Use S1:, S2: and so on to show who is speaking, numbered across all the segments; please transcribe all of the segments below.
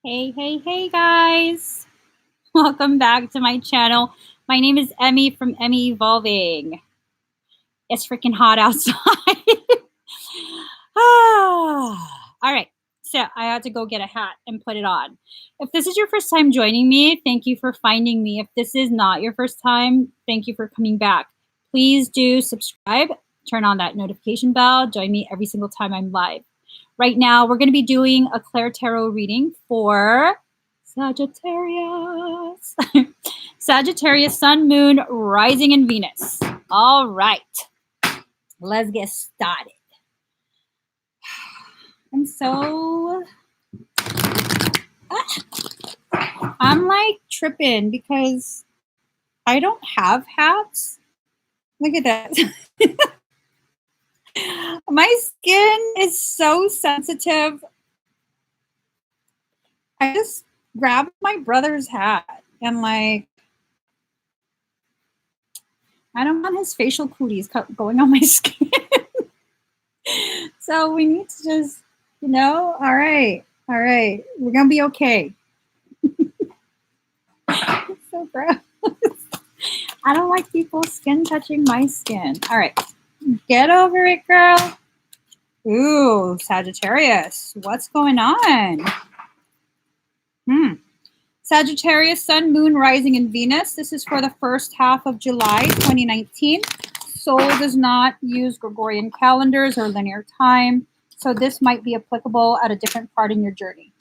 S1: Hey guys! Welcome back to my channel. My name is Emmy from Emmy Evolving. It's freaking hot outside. All right, so I had to go get a hat and put it on. If this is your first time joining me, thank you for finding me. If this is not your first time, thank you for coming back. Please do subscribe, turn on that notification bell, join me every single time I'm live. Right now, we're going to be doing a ClairTarot reading for Sagittarius. Sagittarius, Sun, Moon, Rising, and Venus. All right, let's get started. I'm like tripping because I don't have hats. Look at that. My skin is so sensitive. I just grabbed my brother's hat and like, I don't want his facial cooties going on my skin. So we need to just, all right, we're going to be okay. It's so gross. I don't like people's skin touching my skin. All right, get over it, girl. Ooh, Sagittarius, what's going on? Sagittarius, Sun, Moon, Rising, and Venus. This is for the first half of July 2019. Soul does not use Gregorian calendars or linear time, so this might be applicable at a different part in your journey.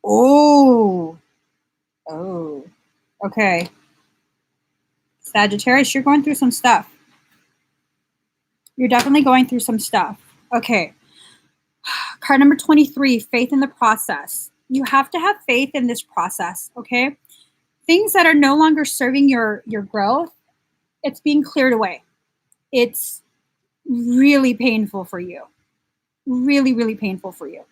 S1: Oh, okay. Sagittarius, you're going through some stuff. You're definitely going through some stuff. Okay. Card number 23, faith in the process. You have to have faith in this process, okay? Things that are no longer serving your growth, it's being cleared away. It's really painful for you. Really, really painful for you.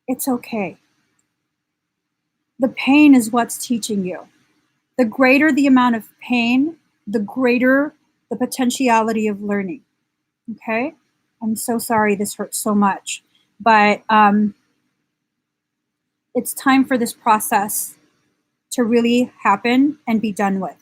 S1: It's okay. The pain is what's teaching you. The greater the amount of pain, the greater the potentiality of learning, okay? I'm so sorry this hurts so much, but it's time for this process to really happen and be done with.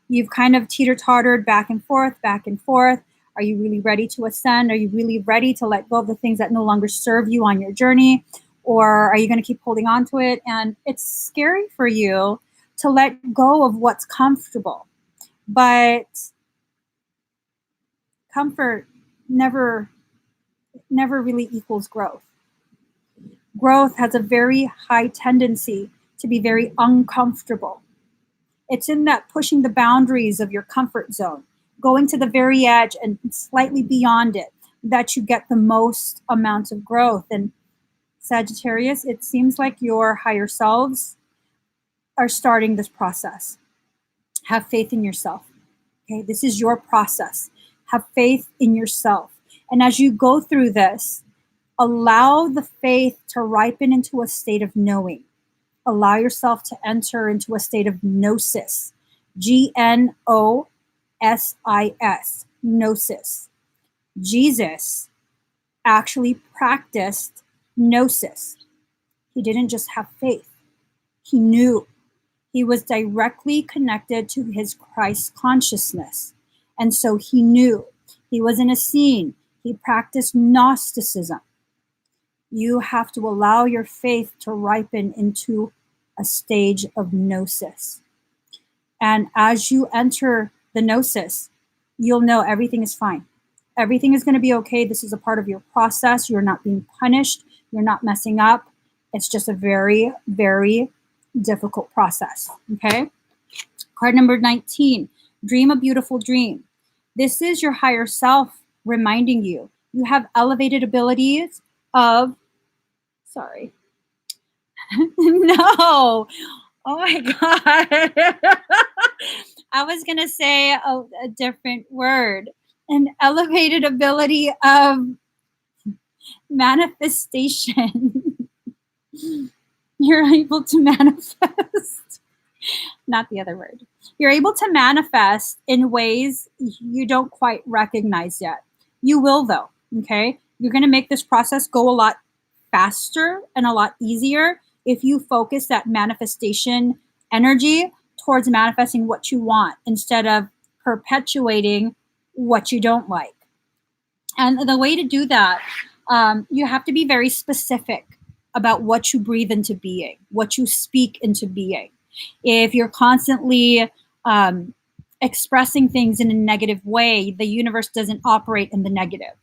S1: You've kind of teeter-tottered back and forth. Are you really ready to ascend? Are you really ready to let go of the things that no longer serve you on your journey? Or are you going to keep holding on to it? And it's scary for you to let go of what's comfortable. But comfort never really equals growth. Growth has a very high tendency to be very uncomfortable. It's in that pushing the boundaries of your comfort zone, going to the very edge and slightly beyond it, that you get the most amount of growth. And Sagittarius, it seems like your higher selves are starting this process. Have faith in yourself. Okay, this is your process. Have faith in yourself. And as you go through this, allow the faith to ripen into a state of knowing. Allow yourself to enter into a state of gnosis. Gnosis. Gnosis. Jesus actually practiced gnosis. He didn't just have faith. He knew. He was directly connected to his Christ consciousness. And so he knew. He was in a scene. He practiced Gnosticism. You have to allow your faith to ripen into a stage of gnosis. And as you enter the gnosis, you'll know everything is fine. Everything is going to be okay. This is a part of your process. You're not being punished. You're not messing up. It's just a very, very difficult process. Okay? Card number 19, dream a beautiful dream. This is your higher self reminding you. You have elevated abilities of, sorry. No. Oh my God. I was going to say a different word. An elevated ability of manifestation. You're able to manifest. Not the other word. You're able to manifest in ways you don't quite recognize yet. You will, though, okay? You're going to make this process go a lot faster and a lot easier if you focus that manifestation energy towards manifesting what you want instead of perpetuating what you don't like. And the way to do that, you have to be very specific about what you breathe into being, what you speak into being. If you're constantly expressing things in a negative way, the universe doesn't operate in the negative.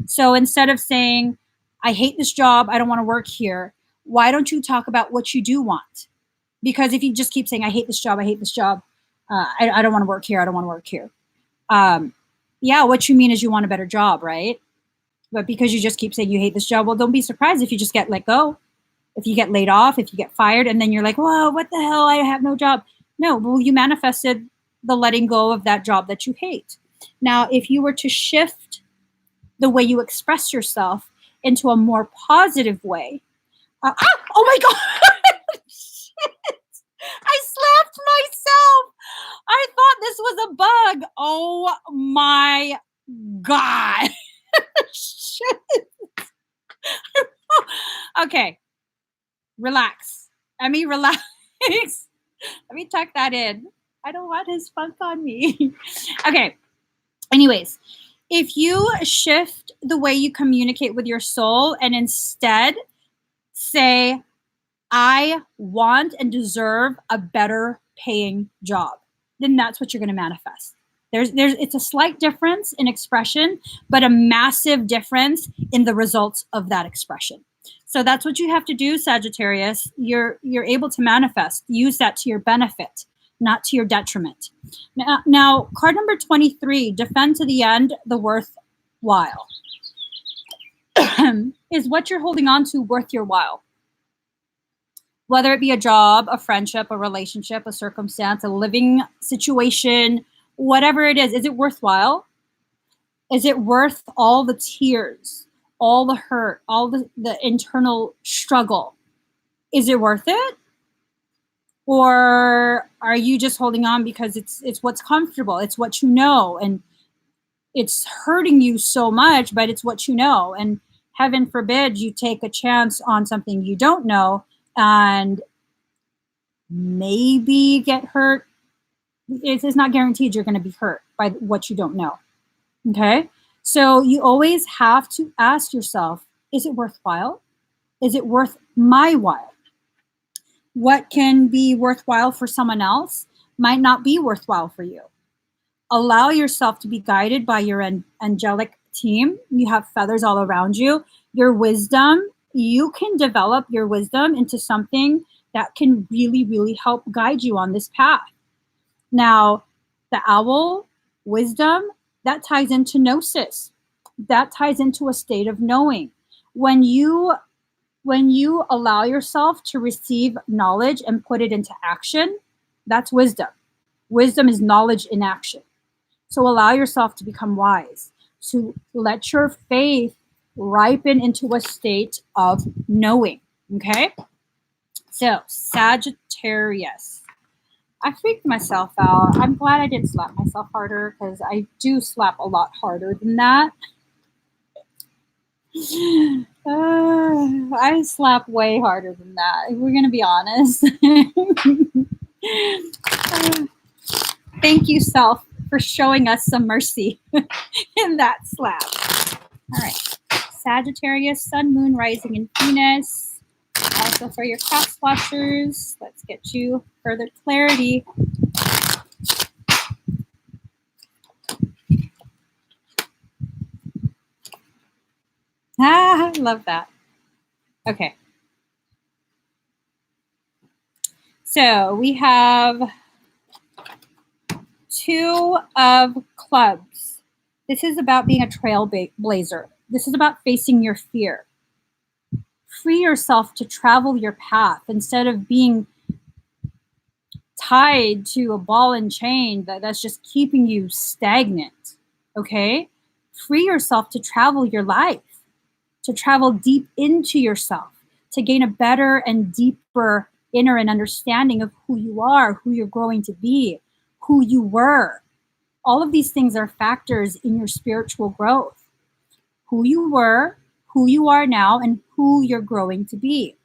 S1: So instead of saying, I hate this job, I don't want to work here, why don't you talk about what you do want? Because if you just keep saying, I hate this job, I hate this job, I don't want to work here, I don't want to work here. Yeah, what you mean is you want a better job, right? But because you just keep saying you hate this job, well, don't be surprised if you just get let go, if you get laid off, if you get fired, and then you're like, whoa, what the hell? I have no job. No, well, you manifested the letting go of that job that you hate. Now, if you were to shift the way you express yourself into a more positive way, oh my God, shit. I slapped myself. I thought this was a bug. Oh my God. Shit. Okay. Relax. Let me relax. Let me tuck that in. I don't want his funk on me. Okay. Anyways, if you shift the way you communicate with your soul and instead say, I want and deserve a better paying job, then that's what you're going to manifest. It's a slight difference in expression, but a massive difference in the results of that expression. So that's what you have to do, Sagittarius. You're able to manifest. Use that to your benefit, not to your detriment. Now, card number 23, defend to the end the worthwhile. Is what you're holding on to worth your while? Whether it be a job, a friendship, a relationship, a circumstance, a living situation, whatever it is it worthwhile? Is it worth all the tears, all the hurt, all the internal struggle? Is it worth it? Or are you just holding on because it's what's comfortable, it's what you know, and it's hurting you so much, but it's what you know, and heaven forbid you take a chance on something you don't know and maybe get hurt. It's not guaranteed you're going to be hurt by what you don't know. Okay? So you always have to ask yourself, is it worthwhile? Is it worth my while? What can be worthwhile for someone else might not be worthwhile for you. Allow yourself to be guided by your angelic team. You have feathers all around you. Your wisdom, you can develop your wisdom into something that can really, really help guide you on this path. Now, the owl, wisdom, that ties into gnosis. That ties into a state of knowing. When you allow yourself to receive knowledge and put it into action, that's wisdom. Wisdom is knowledge in action. So allow yourself to become wise, to let your faith ripen into a state of knowing, okay? So, Sagittarius. I freaked myself out. I'm glad I didn't slap myself harder because I do slap a lot harder than that. I slap way harder than that, if we're going to be honest. Thank you, self, for showing us some mercy in that slap. All right. Sagittarius, Sun, Moon, Rising, and Venus. Also for your cross watchers, let's get you further clarity. I love that. Okay. So we have 2 of clubs. This is about being a trailblazer. This is about facing your fear. Free yourself to travel your path instead of being tied to a ball and chain that's just keeping you stagnant. Okay? Free yourself to travel your life, to travel deep into yourself, to gain a better and deeper inner and understanding of who you are, who you're growing to be, who you were. All of these things are factors in your spiritual growth. Who you were, who you are now and who you're growing to be.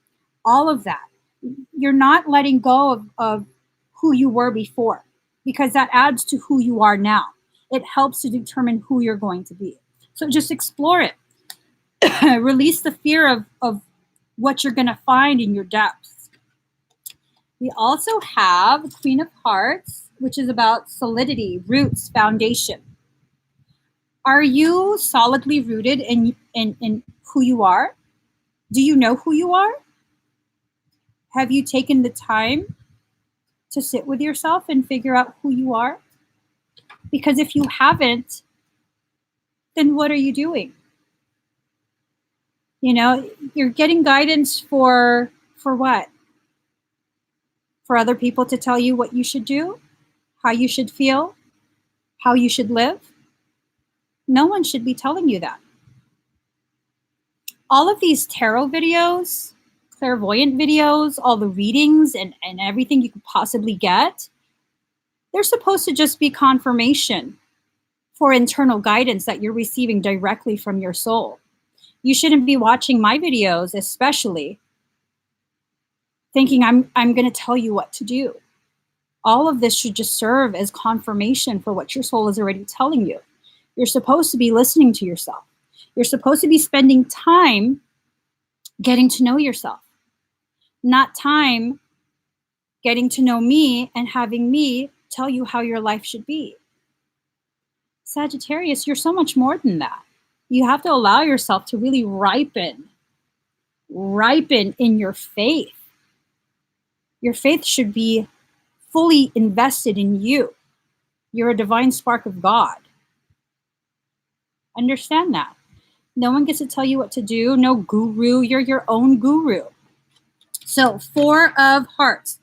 S1: All of that. You're not letting go of who you were before, because that adds to who you are now. It helps to determine who you're going to be. So just explore it. Release the fear of what you're going to find in your depths. We also have Queen of Hearts, which is about solidity, roots, foundation. Are you solidly rooted in who you are? Do you know who you are? Have you taken the time to sit with yourself and figure out who you are? Because if you haven't, then what are you doing? You know, you're getting guidance for what? For other people to tell you what you should do, how you should feel, how you should live? No one should be telling you that. All of these tarot videos, clairvoyant videos, all the readings and everything you could possibly get, they're supposed to just be confirmation for internal guidance that you're receiving directly from your soul. You shouldn't be watching my videos, especially thinking I'm going to tell you what to do. All of this should just serve as confirmation for what your soul is already telling you. You're supposed to be listening to yourself. You're supposed to be spending time getting to know yourself, not time getting to know me and having me tell you how your life should be. Sagittarius, you're so much more than that. You have to allow yourself to really ripen in your faith. Your faith should be fully invested in you. You're a divine spark of God. Understand that. No one gets to tell you what to do. No guru. You're your own guru. So, Four of Hearts.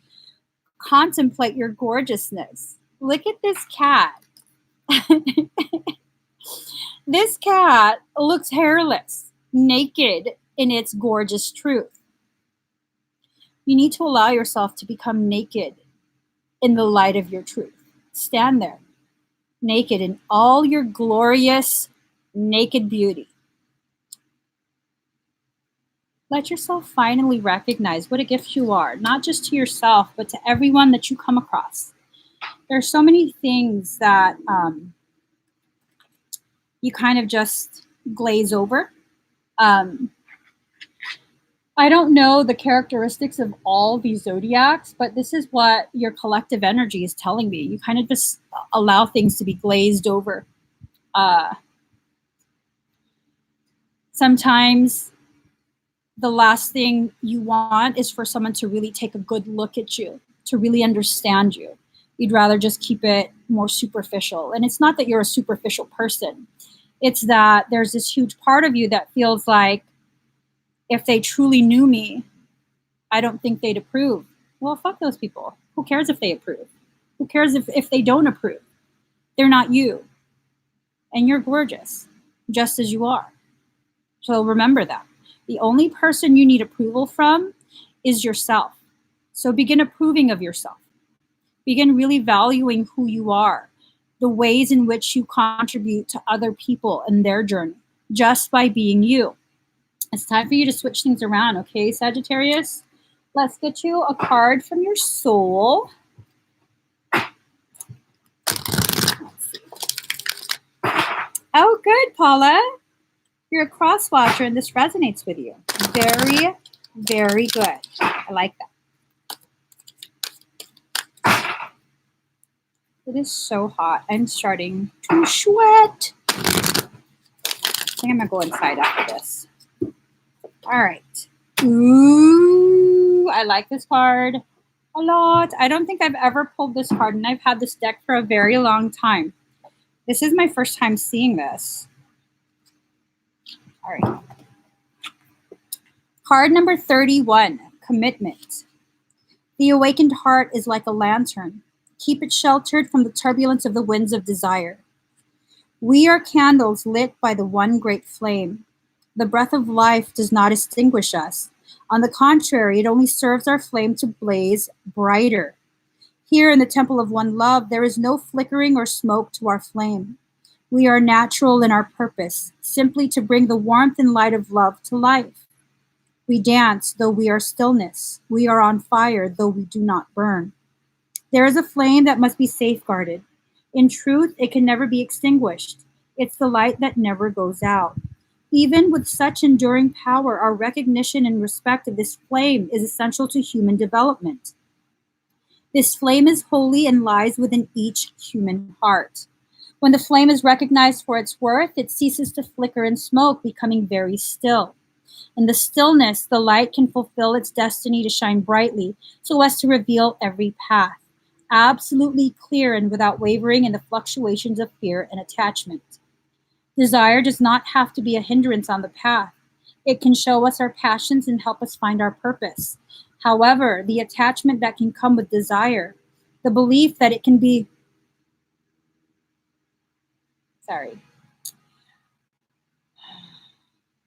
S1: Contemplate your gorgeousness. Look at this cat. This cat looks hairless, naked in its gorgeous truth. You need to allow yourself to become naked in the light of your truth. Stand there, naked in all your glorious naked beauty. Let yourself finally recognize what a gift you are, not just to yourself, but to everyone that you come across. There are so many things that you kind of just glaze over. I don't know the characteristics of all these zodiacs, but this is what your collective energy is telling me. You kind of just allow things to be glazed over. Sometimes the last thing you want is for someone to really take a good look at you, to really understand you. You'd rather just keep it more superficial. And it's not that you're a superficial person. It's that there's this huge part of you that feels like if they truly knew me, I don't think they'd approve. Well, fuck those people. Who cares if they approve? Who cares if they don't approve? They're not you. And you're gorgeous, just as you are. So remember that. The only person you need approval from is yourself. So begin approving of yourself. Begin really valuing who you are, the ways in which you contribute to other people in their journey, just by being you. It's time for you to switch things around, okay, Sagittarius? Let's get you a card from your soul. Oh, good, Paula. You're a cross watcher and this resonates with you. Very, very good. I like that. It is so hot. I'm starting to sweat. I think I'm going to go inside after this. All right. Ooh, I like this card a lot. I don't think I've ever pulled this card, and I've had this deck for a very long time. This is my first time seeing this. All right. Card number 31, Commitment. The awakened heart is like a lantern. Keep it sheltered from the turbulence of the winds of desire. We are candles lit by the one great flame. The breath of life does not extinguish us. On the contrary, it only serves our flame to blaze brighter. Here in the temple of one love, there is no flickering or smoke to our flame. We are natural in our purpose, simply to bring the warmth and light of love to life. We dance, though we are stillness. We are on fire, though we do not burn. There is a flame that must be safeguarded. In truth, it can never be extinguished. It's the light that never goes out. Even with such enduring power, our recognition and respect of this flame is essential to human development. This flame is holy and lies within each human heart. When the flame is recognized for its worth, it ceases to flicker and smoke, becoming very still. In the stillness, the light can fulfill its destiny to shine brightly so as to reveal every path, absolutely clear and without wavering in the fluctuations of fear and attachment. Desire does not have to be a hindrance on the path. It can show us our passions and help us find our purpose. However, the attachment that can come with desire, the belief that it can be,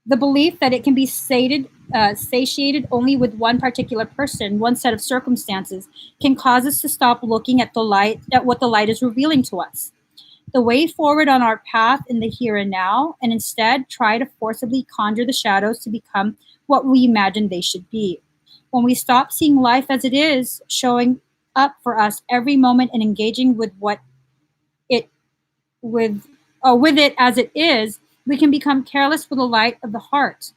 S1: the belief that it can be satiated only with one particular person, one set of circumstances, can cause us to stop looking at what the light is revealing to us. The way forward on our path in the here and now, and instead try to forcibly conjure the shadows to become what we imagine they should be. When we stop seeing life as it is, showing up for us every moment and engaging with it as it is, we can become careless with the light of the heart.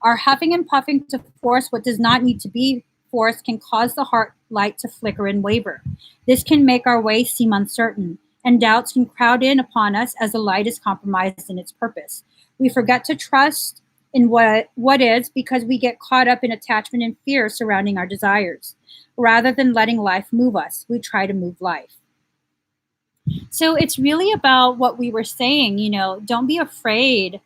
S1: Our huffing and puffing to force what does not need to be forced can cause the heart light to flicker and waver. This can make our way seem uncertain, and doubts can crowd in upon us as the light is compromised in its purpose. We forget to trust in what is because we get caught up in attachment and fear surrounding our desires. Rather than letting life move us, we try to move life. So it's really about what we were saying, don't be afraid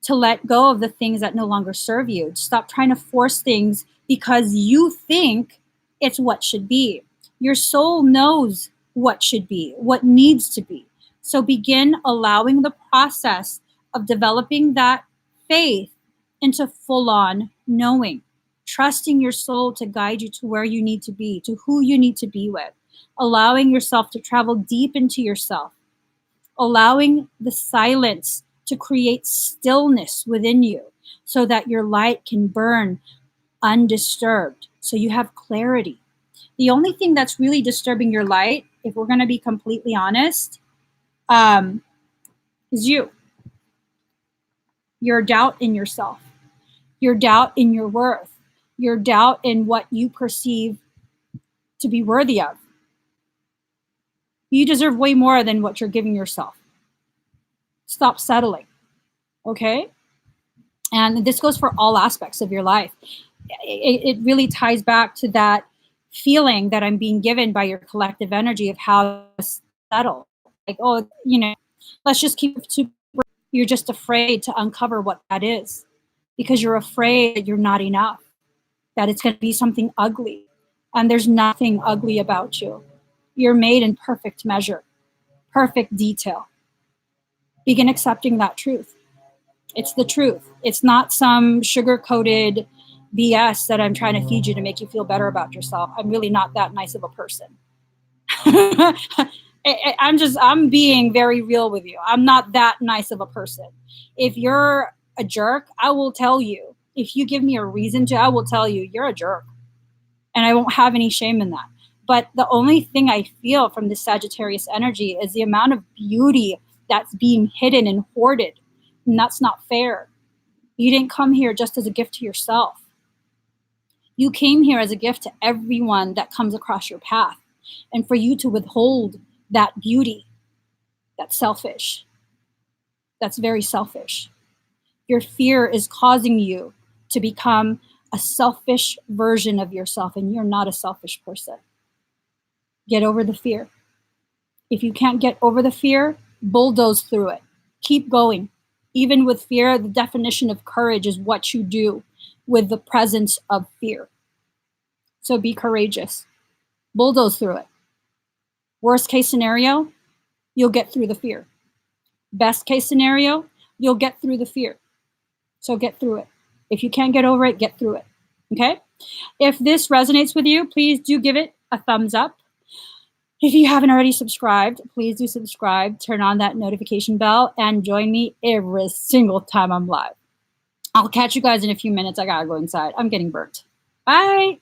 S1: to let go of the things that no longer serve you. Stop trying to force things because you think it's what should be. Your soul knows what should be, what needs to be. So begin allowing the process of developing that faith into full-on knowing, trusting your soul to guide you to where you need to be, to who you need to be with, allowing yourself to travel deep into yourself, allowing the silence to create stillness within you so that your light can burn undisturbed, so you have clarity. The only thing that's really disturbing your light, if we're going to be completely honest, is your doubt in yourself, your doubt in your worth, your doubt in what you perceive to be worthy of. You deserve way more than what you're giving yourself. Stop settling, okay? And this goes for all aspects of your life. It really ties back to that feeling that I'm being given by your collective energy of how to settle. Like, let's just keep it super. You're just afraid to uncover what that is because you're afraid that you're not enough, that it's going to be something ugly. And there's nothing ugly about you. You're made in perfect measure, perfect detail. Begin accepting that truth. It's the truth. It's not some sugar-coated BS that I'm trying to feed you to make you feel better about yourself. I'm really not that nice of a person. I'm being very real with you. I'm not that nice of a person. If you're a jerk, I will tell you. If you give me a reason to, I will tell you you're a jerk. And I won't have any shame in that. But the only thing I feel from this Sagittarius energy is the amount of beauty that's being hidden and hoarded. And that's not fair. You didn't come here just as a gift to yourself. You came here as a gift to everyone that comes across your path. And for you to withhold that beauty, that's selfish. That's very selfish. Your fear is causing you to become a selfish version of yourself, and you're not a selfish person. Get over the fear. If you can't get over the fear, bulldoze through it. Keep going. Even with fear, the definition of courage is what you do with the presence of fear. So be courageous. Bulldoze through it. Worst case scenario, you'll get through the fear. Best case scenario, you'll get through the fear. So get through it. If you can't get over it, get through it. Okay? If this resonates with you, please do give it a thumbs up. If you haven't already subscribed, please do subscribe, turn on that notification bell, and join me every single time I'm live. I'll catch you guys in a few minutes. I gotta go inside. I'm getting burnt. Bye.